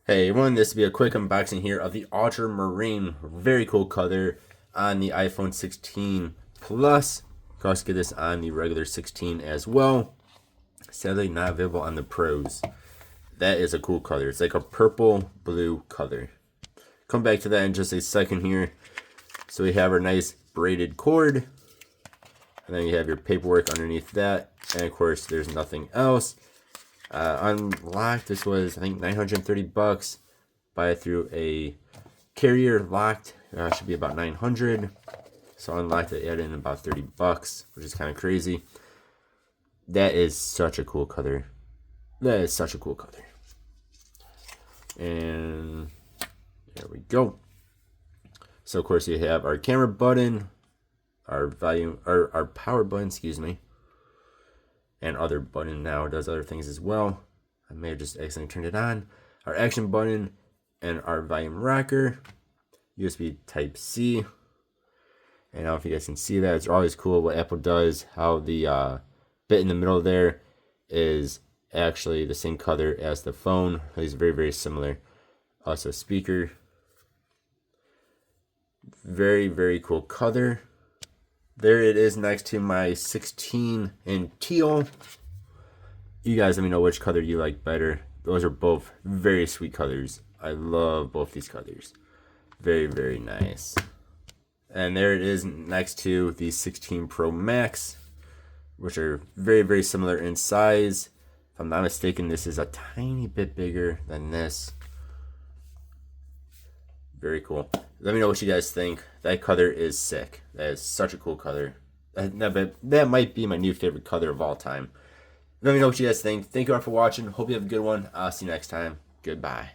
Hey everyone, this will be a quick unboxing here of the Ultramarine. Very cool color on the iPhone 16 Plus. You can also get this on the regular 16 as well. Sadly not available on the Pros. That is a cool color. It's like a purple blue color. Come back to that in just a second here. So we have our nice braided cord. And then you have your paperwork underneath that. And of course there's nothing else. Unlocked, this was I think 930 bucks. Buy it through a carrier. Locked should be about 900. So unlocked, it added in about 30 bucks, which is kind of crazy. That is such a cool color. That is such a cool color. And there we go. So of course you have our camera button, our volume, or our power button, excuse me. And other button now, it does other things as well. I may have just accidentally turned it on. Our action button and our volume rocker. USB type C. And I don't know if you guys can see that. It's always cool what Apple does. How the bit in the middle there is actually the same color as the phone. It's very, very similar. Also speaker. Very, very cool color. There it is next to my 16 in teal. You guys let me know which color you like better. Those are both very sweet colors. I love both these colors. Very, very nice. And there it is next to the 16 Pro Max, which are very, very similar in size. If I'm not mistaken, this is a tiny bit bigger than this. Very cool. Let me know what you guys think. That color is sick. That is such a cool color. That might be my new favorite color of all time. Let me know what you guys think. Thank you all for watching. Hope you have a good one. I'll see you next time. Goodbye.